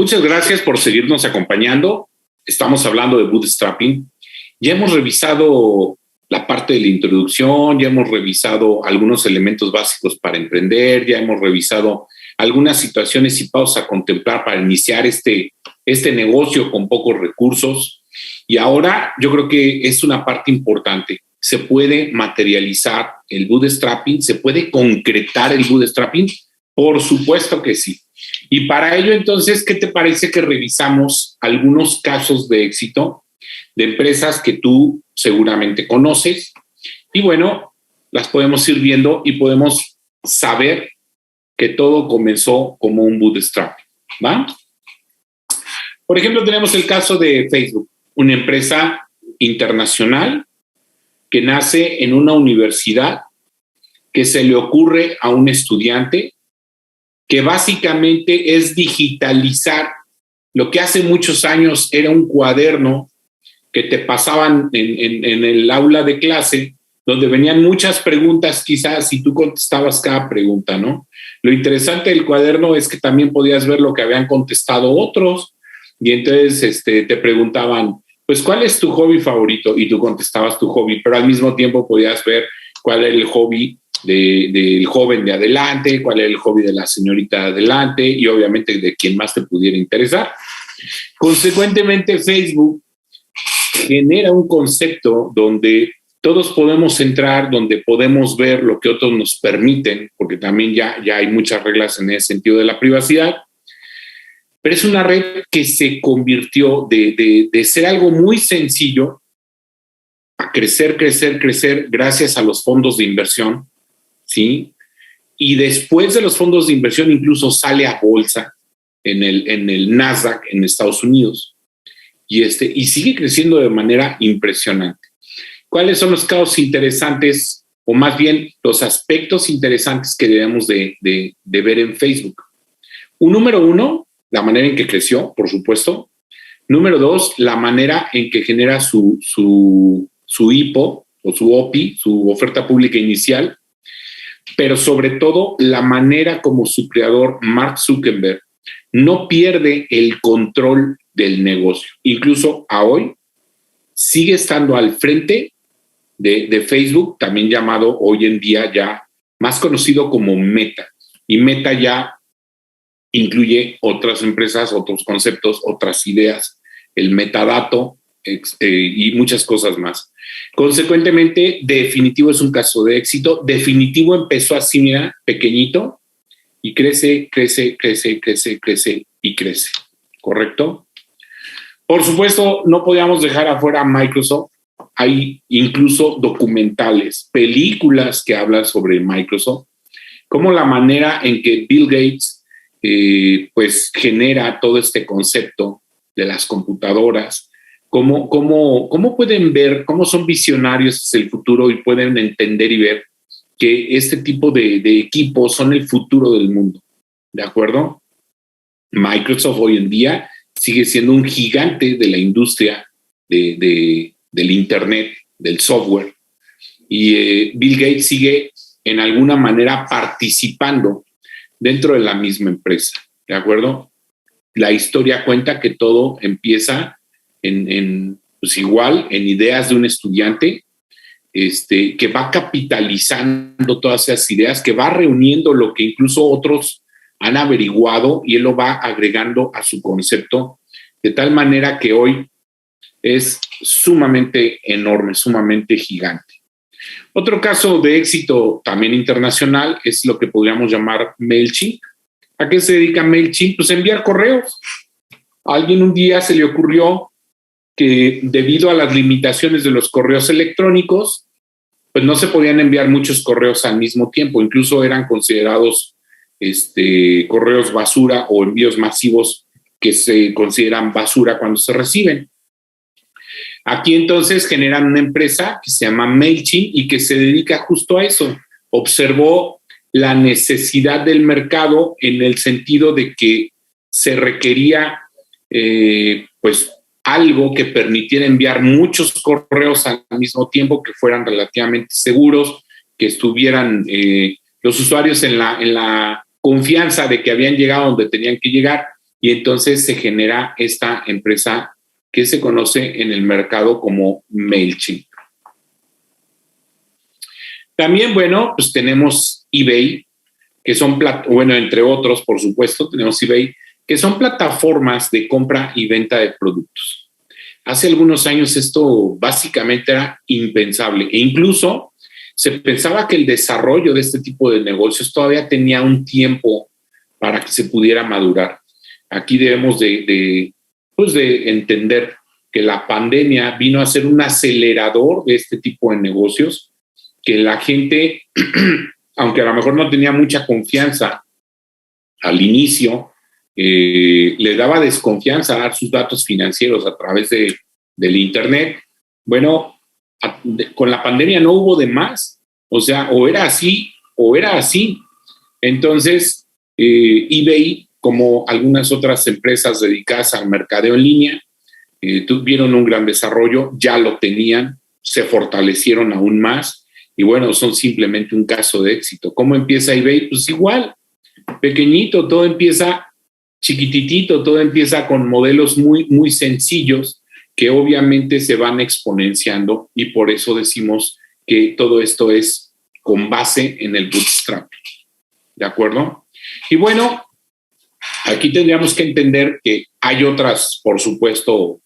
Muchas gracias por seguirnos acompañando. Estamos hablando de bootstrapping. Ya hemos revisado la parte de la introducción, ya hemos revisado algunos elementos básicos para emprender, ya hemos revisado algunas situaciones y pausas a contemplar para iniciar este negocio con pocos recursos. Y ahora yo creo que es una parte importante. ¿Se puede materializar el bootstrapping? ¿Se puede concretar el bootstrapping? Por supuesto que sí. Y para ello, entonces, ¿qué te parece que revisamos algunos casos de éxito de empresas que tú seguramente conoces? Y bueno, las podemos ir viendo y podemos saber que todo comenzó como un bootstrapping, ¿va? Por ejemplo, tenemos el caso de Facebook, una empresa internacional que nace en una universidad, que se le ocurre a un estudiante que básicamente es digitalizar lo que hace muchos años era un cuaderno que te pasaban en el aula de clase, donde venían muchas preguntas quizás y tú contestabas cada pregunta, ¿no? Lo interesante del cuaderno es que también podías ver lo que habían contestado otros y entonces te preguntaban, pues, ¿cuál es tu hobby favorito? Y tú contestabas tu hobby, pero al mismo tiempo podías ver cuál era el hobby del joven de adelante, cuál era el hobby de la señorita de adelante y obviamente de quien más te pudiera interesar. Consecuentemente, Facebook genera un concepto donde todos podemos entrar, donde podemos ver lo que otros nos permiten, porque también ya hay muchas reglas en ese sentido de la privacidad, pero es una red que se convirtió de ser algo muy sencillo a crecer gracias a los fondos de inversión, ¿sí? Y después de los fondos de inversión incluso sale a bolsa en el Nasdaq en Estados Unidos y sigue creciendo de manera impresionante. ¿Cuáles son los casos interesantes o más bien los aspectos interesantes que debemos de ver en Facebook? Número uno, la manera en que creció, por supuesto. Número dos, la manera en que genera su IPO o su OPI, su oferta pública inicial, pero sobre todo la manera como su creador, Mark Zuckerberg, no pierde el control del negocio. Incluso a hoy sigue estando al frente de Facebook, también llamado hoy en día ya más conocido como Meta. Y Meta ya incluye otras empresas, otros conceptos, otras ideas, el metadato y muchas cosas más. Consecuentemente, Definitivo es un caso de éxito. Definitivo empezó así, mira, pequeñito, y crece y crece. ¿Correcto? Por supuesto, no podíamos dejar afuera a Microsoft. Hay incluso documentales, películas que hablan sobre Microsoft, como la manera en que Bill Gates pues genera todo este concepto de las computadoras, cómo pueden ver, cómo son visionarios hacia el futuro y pueden entender y ver que este tipo de equipos son el futuro del mundo, ¿de acuerdo? Microsoft hoy en día sigue siendo un gigante de la industria del Internet, del software, y Bill Gates sigue en alguna manera participando dentro de la misma empresa, ¿de acuerdo? La historia cuenta que todo empieza pues igual, en ideas de un estudiante que va capitalizando todas esas ideas, que va reuniendo lo que incluso otros han averiguado y él lo va agregando a su concepto, de tal manera que hoy es sumamente enorme, sumamente gigante. Otro caso de éxito también internacional es lo que podríamos llamar MailChimp. ¿A qué se dedica MailChimp? Pues enviar correos. A alguien un día se le ocurrió que debido a las limitaciones de los correos electrónicos, pues no se podían enviar muchos correos al mismo tiempo. Incluso eran considerados correos basura o envíos masivos que se consideran basura cuando se reciben. Aquí entonces generan una empresa que se llama MailChimp y que se dedica justo a eso. Observó la necesidad del mercado en el sentido de que se requería pues algo que permitiera enviar muchos correos al mismo tiempo, que fueran relativamente seguros, que estuvieran los usuarios en la confianza de que habían llegado donde tenían que llegar y entonces se genera esta empresa que se conoce en el mercado como MailChimp. También, bueno, pues tenemos eBay, que son, entre otros, por supuesto, tenemos eBay, que son plataformas de compra y venta de productos. Hace algunos años esto básicamente era impensable e incluso se pensaba que el desarrollo de este tipo de negocios todavía tenía un tiempo para que se pudiera madurar. Aquí debemos de entender que la pandemia vino a ser un acelerador de este tipo de negocios, que la gente, aunque a lo mejor no tenía mucha confianza al inicio, le daba desconfianza dar sus datos financieros a través del Internet. Bueno, con la pandemia no hubo de más. O sea, o era así o era así. Entonces, eBay, como algunas otras empresas dedicadas al mercadeo en línea, tuvieron un gran desarrollo, ya lo tenían, se fortalecieron aún más y bueno, son simplemente un caso de éxito. ¿Cómo empieza eBay? Pues igual, pequeñito, todo empieza chiquititito, todo empieza con modelos muy, muy sencillos que obviamente se van exponenciando y por eso decimos que todo esto es con base en el bootstrap. ¿De acuerdo? Y bueno, aquí tendríamos que entender que hay otras, por supuesto,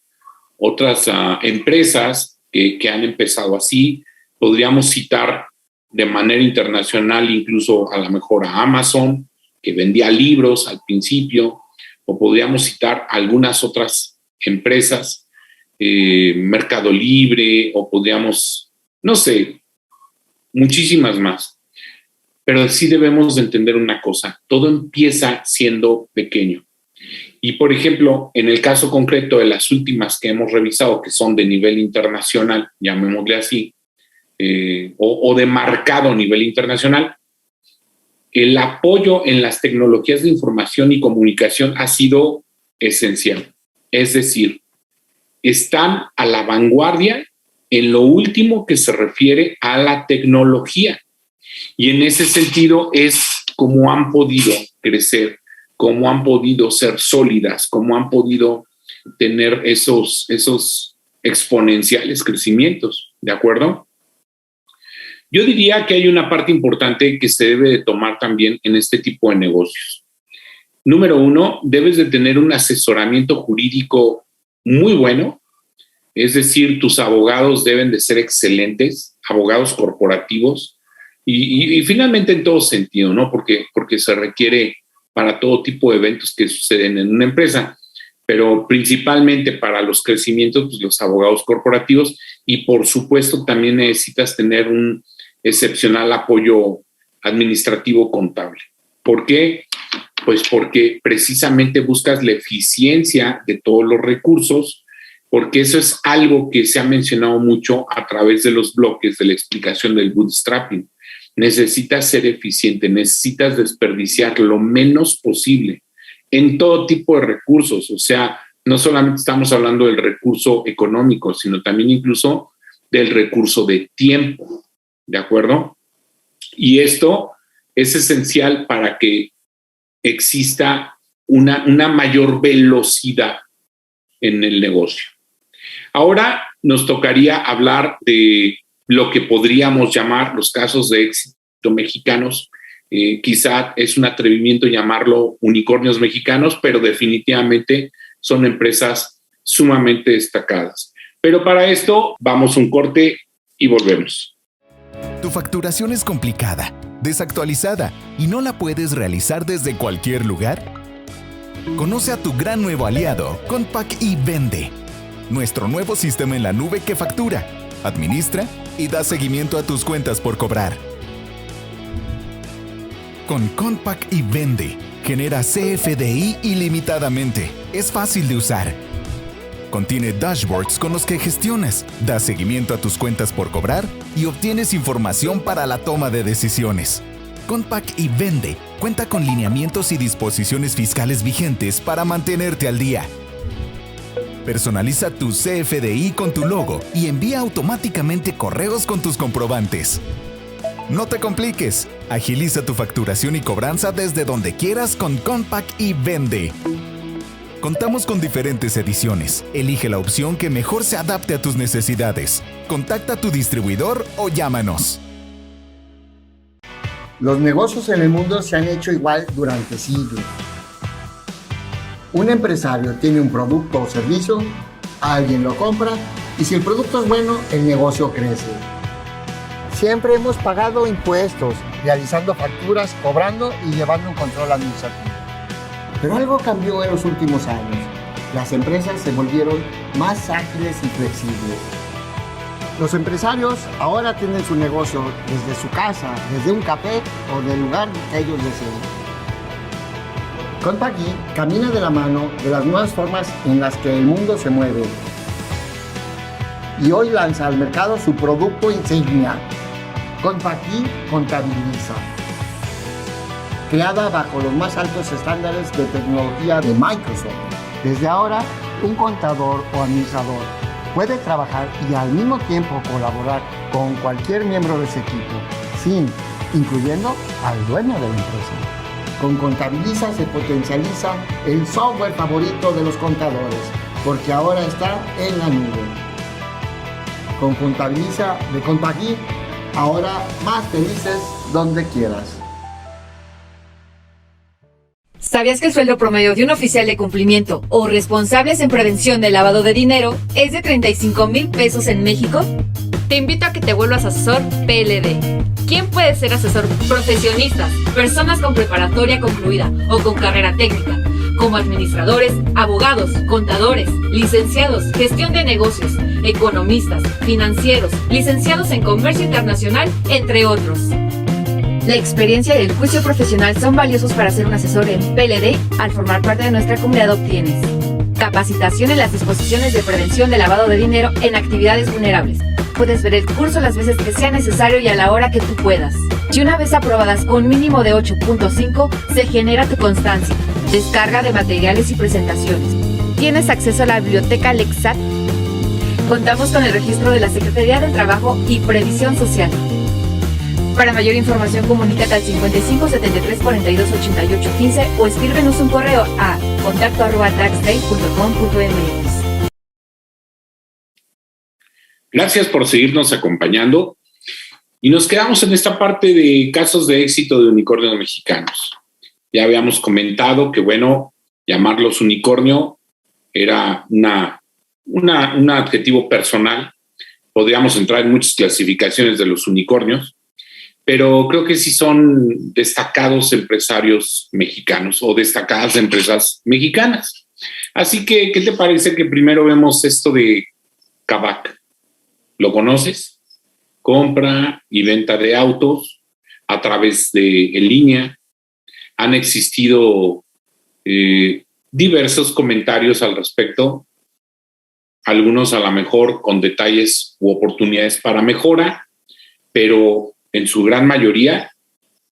otras empresas que han empezado así. Podríamos citar de manera internacional incluso a lo mejor a Amazon, que vendía libros al principio, o podríamos citar algunas otras empresas, Mercado Libre, o podríamos, no sé, muchísimas más. Pero sí debemos de entender una cosa, todo empieza siendo pequeño. Y, por ejemplo, en el caso concreto de las últimas que hemos revisado, que son de nivel internacional, llamémosle así, o de marcado nivel internacional, el apoyo en las tecnologías de información y comunicación ha sido esencial. Es decir, están a la vanguardia en lo último que se refiere a la tecnología. Y en ese sentido es como han podido crecer, cómo han podido ser sólidas, cómo han podido tener esos exponenciales crecimientos, ¿de acuerdo? Yo diría que hay una parte importante que se debe de tomar también en este tipo de negocios. Número uno, debes de tener un asesoramiento jurídico muy bueno, es decir, tus abogados deben de ser excelentes, abogados corporativos, y finalmente en todo sentido, ¿no? Porque se requiere para todo tipo de eventos que suceden en una empresa, pero principalmente para los crecimientos, pues los abogados corporativos y por supuesto también necesitas tener un excepcional apoyo administrativo contable. ¿Por qué? Pues porque precisamente buscas la eficiencia de todos los recursos, porque eso es algo que se ha mencionado mucho a través de los bloques de la explicación del bootstrapping. Necesitas ser eficiente, necesitas desperdiciar lo menos posible en todo tipo de recursos. O sea, no solamente estamos hablando del recurso económico, sino también incluso del recurso de tiempo, ¿de acuerdo? Y esto es esencial para que exista una mayor velocidad en el negocio. Ahora nos tocaría hablar de lo que podríamos llamar los casos de éxito mexicanos. Quizá es un atrevimiento llamarlo unicornios mexicanos, pero definitivamente son empresas sumamente destacadas. Pero para esto vamos a un corte y volvemos. Tu facturación es complicada, desactualizada y no la puedes realizar desde cualquier lugar. Conoce a tu gran nuevo aliado, Conpack y Vende. Nuestro nuevo sistema en la nube que factura, administra y da seguimiento a tus cuentas por cobrar. Con Conpack y Vende, genera CFDI ilimitadamente. Es fácil de usar. Contiene dashboards con los que gestionas, das seguimiento a tus cuentas por cobrar y obtienes información para la toma de decisiones. Conpack y Vende cuenta con lineamientos y disposiciones fiscales vigentes para mantenerte al día. Personaliza tu CFDI con tu logo y envía automáticamente correos con tus comprobantes. No te compliques, agiliza tu facturación y cobranza desde donde quieras con Conpack y Vende. Contamos con diferentes ediciones. Elige la opción que mejor se adapte a tus necesidades. Contacta a tu distribuidor o llámanos. Los negocios en el mundo se han hecho igual durante siglos. Un empresario tiene un producto o servicio, alguien lo compra y si el producto es bueno, el negocio crece. Siempre hemos pagado impuestos, realizando facturas, cobrando y llevando un control administrativo. Pero algo cambió en los últimos años. Las empresas se volvieron más ágiles y flexibles. Los empresarios ahora tienen su negocio desde su casa, desde un café o del lugar que ellos deseen. Compagnie camina de la mano de las nuevas formas en las que el mundo se mueve. Y hoy lanza al mercado su producto insignia, Compagnie Contabiliza. Creada bajo los más altos estándares de tecnología de Microsoft. Desde ahora, un contador o administrador puede trabajar y al mismo tiempo colaborar con cualquier miembro de ese equipo, incluyendo al dueño de la empresa. Con Contabiliza se potencializa el software favorito de los contadores, porque ahora está en la nube. Con Contabiliza de Compagnie, ahora más felices donde quieras. ¿Sabías que el sueldo promedio de un oficial de cumplimiento o responsables en prevención de lavado de dinero es de 35,000 pesos en México? Te invito a que te vuelvas asesor PLD. ¿Quién puede ser asesor? Profesionistas, personas con preparatoria concluida o con carrera técnica, como administradores, abogados, contadores, licenciados, gestión de negocios, economistas, financieros, licenciados en comercio internacional, entre otros. La experiencia y el juicio profesional son valiosos para ser un asesor en PLD. Al formar parte de nuestra comunidad obtienes capacitación en las disposiciones de prevención de lavado de dinero en actividades vulnerables. Puedes ver el curso las veces que sea necesario y a la hora que tú puedas. Y una vez aprobadas con mínimo de 8.5, se genera tu constancia. Descarga de materiales y presentaciones. ¿Tienes acceso a la biblioteca Lexat? Contamos con el registro de la Secretaría del Trabajo y Previsión Social. Para mayor información, comunícate al 55 73 42 88 15 o escríbenos un correo a contacto@taxday.com.mx. Gracias por seguirnos acompañando y nos quedamos en esta parte de casos de éxito de unicornios mexicanos. Ya habíamos comentado que, bueno, llamarlos unicornio era un adjetivo personal. Podríamos entrar en muchas clasificaciones de los unicornios, pero creo que sí son destacados empresarios mexicanos o destacadas empresas mexicanas. Así que, ¿qué te parece que primero vemos esto de Kavak? ¿Lo conoces? Compra y venta de autos a través de en línea. Han existido diversos comentarios al respecto, algunos a lo mejor con detalles u oportunidades para mejora, pero en su gran mayoría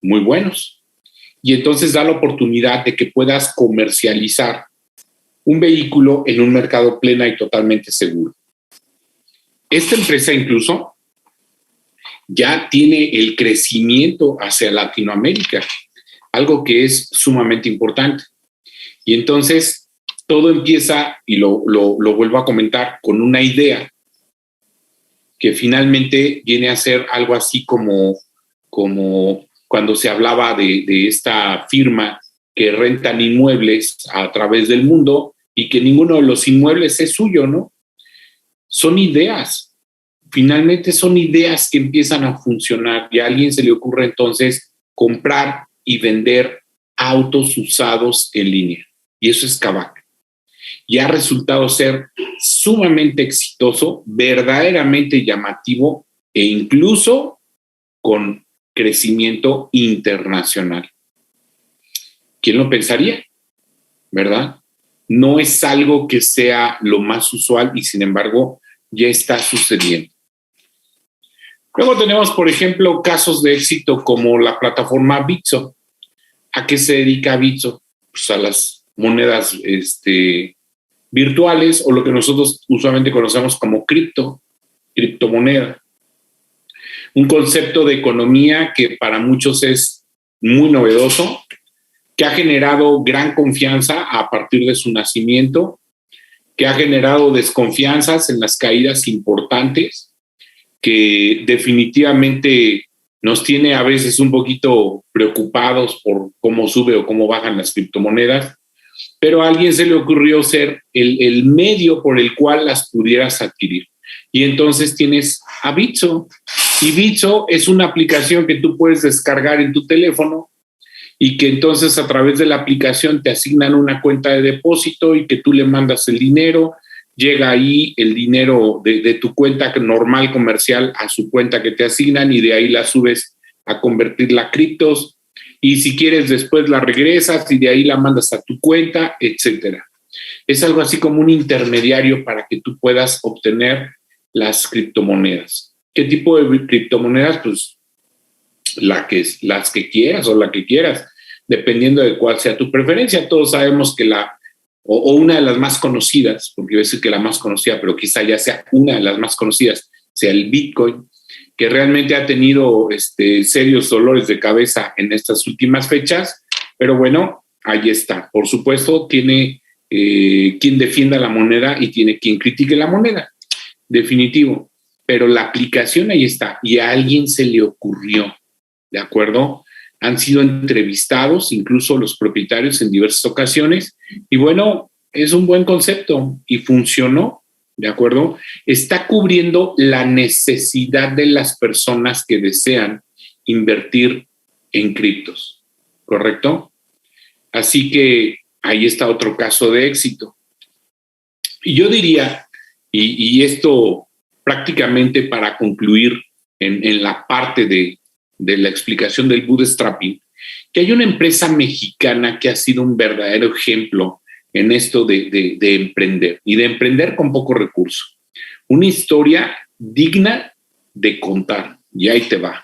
muy buenos. Y entonces da la oportunidad de que puedas comercializar un vehículo en un mercado plena y totalmente seguro. Esta empresa incluso ya tiene el crecimiento hacia Latinoamérica, algo que es sumamente importante. Y entonces todo empieza, y lo vuelvo a comentar, con una idea que finalmente viene a ser algo así como cuando se hablaba de esta firma que rentan inmuebles a través del mundo y que ninguno de los inmuebles es suyo, ¿no? Son ideas. Finalmente son ideas que empiezan a funcionar y a alguien se le ocurre entonces comprar y vender autos usados en línea. Y eso es Kavak. Y ha resultado ser sumamente exitoso, verdaderamente llamativo e incluso con crecimiento internacional. ¿Quién lo pensaría? ¿Verdad? No es algo que sea lo más usual y sin embargo ya está sucediendo. Luego tenemos, por ejemplo, casos de éxito como la plataforma Bitso. ¿A qué se dedica Bitso? Pues a las monedas virtuales o lo que nosotros usualmente conocemos como criptomoneda. Un concepto de economía que para muchos es muy novedoso, que ha generado gran confianza a partir de su nacimiento, que ha generado desconfianzas en las caídas importantes, que definitivamente nos tiene a veces un poquito preocupados por cómo sube o cómo bajan las criptomonedas, pero a alguien se le ocurrió ser el medio por el cual las pudieras adquirir. Y entonces tienes a Bitso, y Bitso es una aplicación que tú puedes descargar en tu teléfono y que entonces a través de la aplicación te asignan una cuenta de depósito y que tú le mandas el dinero, llega ahí el dinero de tu cuenta normal comercial a su cuenta que te asignan y de ahí la subes a convertirla a criptos y si quieres después la regresas y de ahí la mandas a tu cuenta, etcétera. Es algo así como un intermediario para que tú puedas obtener las criptomonedas. ¿Qué tipo de criptomonedas? Pues las que quieras o la que quieras, dependiendo de cuál sea tu preferencia. Todos sabemos que o una de las más conocidas, porque iba a decir que la más conocida, pero quizá ya sea una de las más conocidas, sea el Bitcoin, que realmente ha tenido serios dolores de cabeza en estas últimas fechas, pero bueno, ahí está. Por supuesto, tiene quien defienda la moneda y tiene quien critique la moneda, definitivo. Pero la aplicación ahí está y a alguien se le ocurrió, ¿de acuerdo? Han sido entrevistados, incluso los propietarios en diversas ocasiones, y bueno, es un buen concepto y funcionó, ¿de acuerdo? Está cubriendo la necesidad de las personas que desean invertir en criptos, ¿correcto? Así que ahí está otro caso de éxito. Y yo diría, y esto prácticamente para concluir en la parte de la explicación del bootstrapping, que hay una empresa mexicana que ha sido un verdadero ejemplo en esto de emprender y de emprender con pocos recursos. Una historia digna de contar, y ahí te va.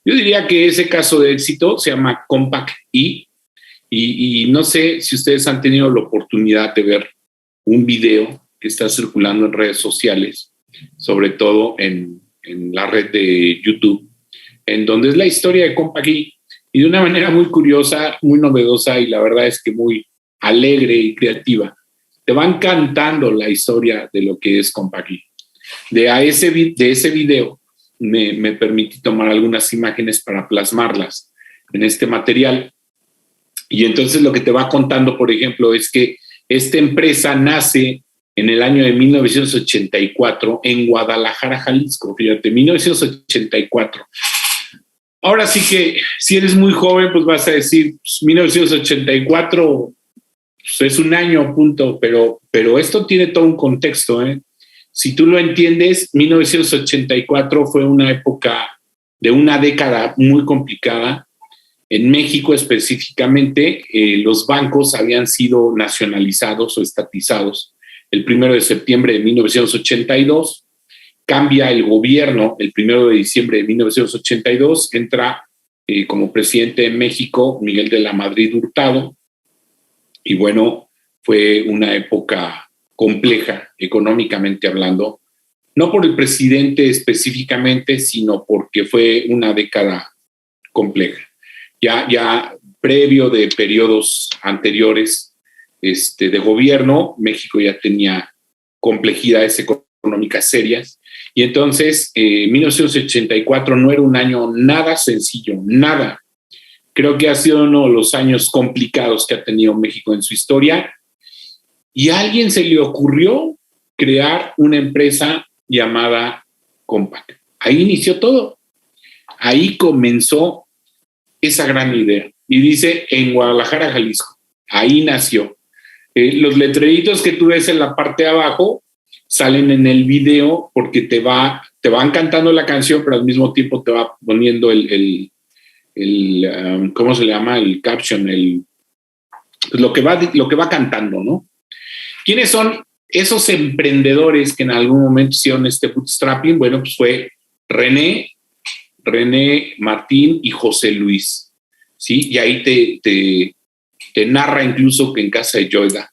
Yo diría que ese caso de éxito se llama Compact E, y no sé si ustedes han tenido la oportunidad de ver un video que está circulando en redes sociales, sobre todo en la red de YouTube, en donde es la historia de Compact E, y de una manera muy curiosa, muy novedosa y la verdad es que muy alegre y creativa. Te van cantando la historia de lo que es Compact E. De ese video me permití tomar algunas imágenes para plasmarlas en este material. Y entonces lo que te va contando, por ejemplo, es que esta empresa nace en el año de 1984 en Guadalajara, Jalisco. Fíjate, 1984. Ahora sí que si eres muy joven, pues vas a decir, pues 1984 pues es un año, punto, pero esto tiene todo un contexto, ¿eh? Si tú lo entiendes, 1984 fue una época de una década muy complicada. En México específicamente, los bancos habían sido nacionalizados o estatizados el 1 de septiembre de 1982. Cambia el gobierno el 1 de diciembre de 1982, entra como presidente de México Miguel de la Madrid Hurtado, y bueno, fue una época compleja económicamente hablando, no por el presidente específicamente, sino porque fue una década compleja. Ya previo de periodos anteriores de gobierno, México ya tenía complejidades económicas serias. Y entonces, 1984 no era un año nada sencillo, nada. Creo que ha sido uno de los años complicados que ha tenido México en su historia. Y a alguien se le ocurrió crear una empresa llamada Compact. Ahí inició todo. Ahí comenzó esa gran idea. Y dice, en Guadalajara, Jalisco. Ahí nació. Los letreritos que tú ves en la parte de abajo salen en el video porque te van cantando la canción, pero al mismo tiempo te va poniendo ¿cómo se le llama? El caption, lo que va cantando, ¿no? ¿Quiénes son esos emprendedores que en algún momento hicieron este bootstrapping? Bueno, pues fue René, Martín y José Luis, ¿sí? Y ahí te narra incluso que en casa de Yoida,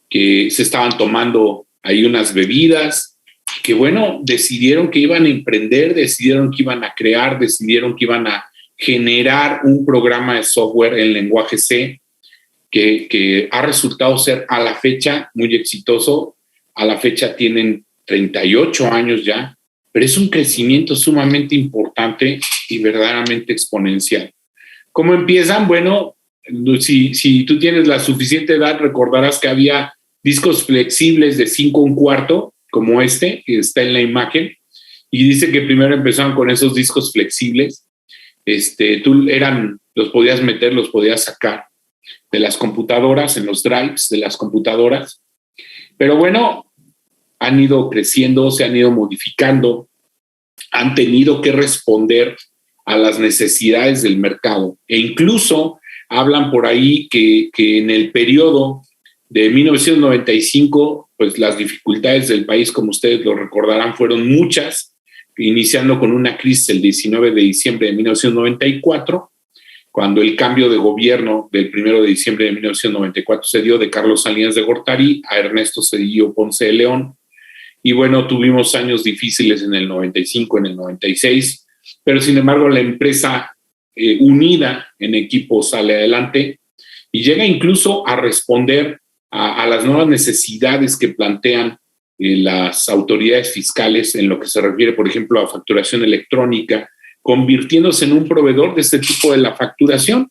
que se estaban tomando ahí unas bebidas, que bueno, decidieron que iban a emprender, decidieron que iban a crear, decidieron que iban a generar un programa de software en lenguaje C que ha resultado ser a la fecha muy exitoso. A la fecha tienen 38 años ya, pero es un crecimiento sumamente importante y verdaderamente exponencial. ¿Cómo empiezan? Bueno, si tú tienes la suficiente edad, recordarás que había discos flexibles de 5 1/4, como este, que está en la imagen, y dice que primero empezaron con esos discos flexibles. Los podías meter, los podías sacar de las computadoras, en los drives de las computadoras. Pero bueno, han ido creciendo, se han ido modificando, han tenido que responder a las necesidades del mercado. E incluso hablan por ahí que en el periodo de 1995, pues las dificultades del país, como ustedes lo recordarán, fueron muchas, iniciando con una crisis el 19 de diciembre de 1994, cuando el cambio de gobierno del 1 de diciembre de 1994 se dio de Carlos Salinas de Gortari a Ernesto Zedillo Ponce de León. Y bueno, tuvimos años difíciles en el 95, en el 96, pero sin embargo la empresa unida en equipo sale adelante y llega incluso a responder a las nuevas necesidades que plantean las autoridades fiscales en lo que se refiere, por ejemplo, a facturación electrónica, convirtiéndose en un proveedor de este tipo de la facturación.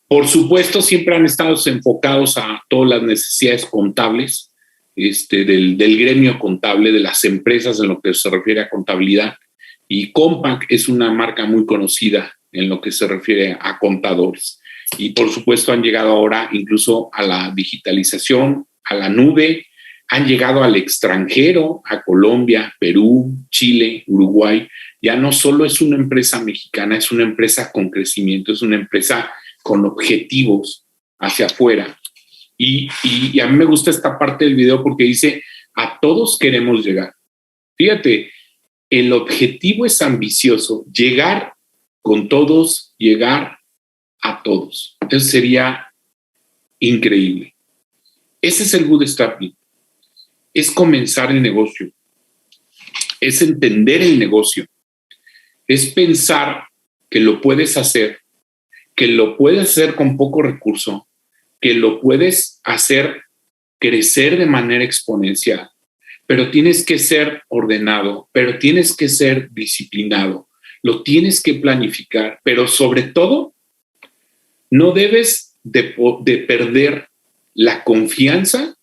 Por supuesto, siempre han estado enfocados a todas las necesidades contables del gremio contable, de las empresas en lo que se refiere a contabilidad. Y Compaq es una marca muy conocida en lo que se refiere a contadores. Y por supuesto han llegado ahora incluso a la digitalización, a la nube, han llegado al extranjero, a Colombia, Perú, Chile, Uruguay. Ya no solo es una empresa mexicana, es una empresa con crecimiento, es una empresa con objetivos hacia afuera. Y a mí me gusta esta parte del video porque dice, a todos queremos llegar. Fíjate, el objetivo es ambicioso, llegar con todos, llegar a todos. Eso sería increíble. Ese es el bootstrapping. Es comenzar el negocio. Es entender el negocio. Es pensar que lo puedes hacer, que lo puedes hacer con poco recurso, que lo puedes hacer crecer de manera exponencial, pero tienes que ser ordenado, pero tienes que ser disciplinado, lo tienes que planificar, pero sobre todo, no debes de perder la confianza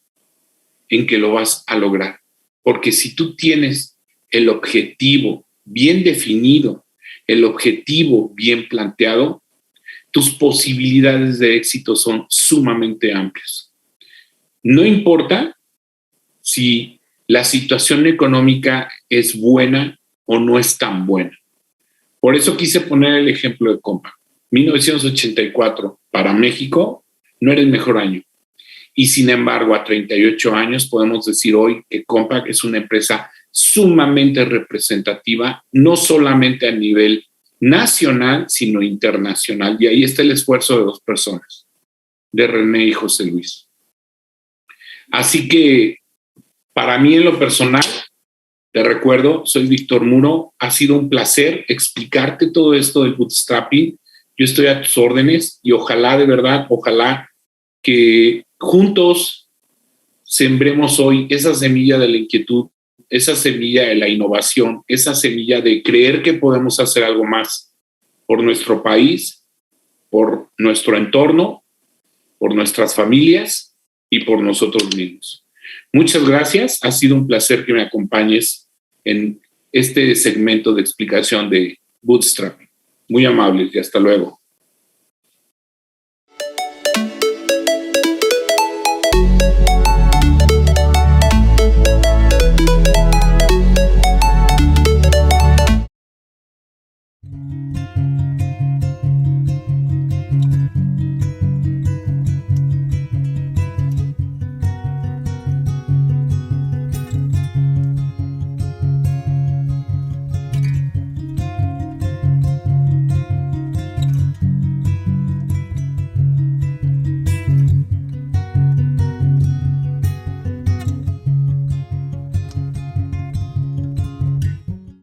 en que lo vas a lograr, porque si tú tienes el objetivo bien definido, el objetivo bien planteado, tus posibilidades de éxito son sumamente amplias. No importa si la situación económica es buena o no es tan buena. Por eso quise poner el ejemplo de Compaq. 1984 para México no era el mejor año. Y sin embargo, a 38 años podemos decir hoy que Compaq es una empresa sumamente representativa, no solamente a nivel nacional, sino internacional. Y ahí está el esfuerzo de 2 personas, de René y José Luis. Así que, para mí en lo personal, te recuerdo, soy Víctor Muro. Ha sido un placer explicarte todo esto del bootstrapping. Yo estoy a tus órdenes y ojalá, de verdad, ojalá que juntos sembremos hoy esa semilla de la inquietud, esa semilla de la innovación, esa semilla de creer que podemos hacer algo más por nuestro país, por nuestro entorno, por nuestras familias y por nosotros mismos. Muchas gracias. Ha sido un placer que me acompañes en este segmento de explicación de bootstrapping. Muy amables y hasta luego.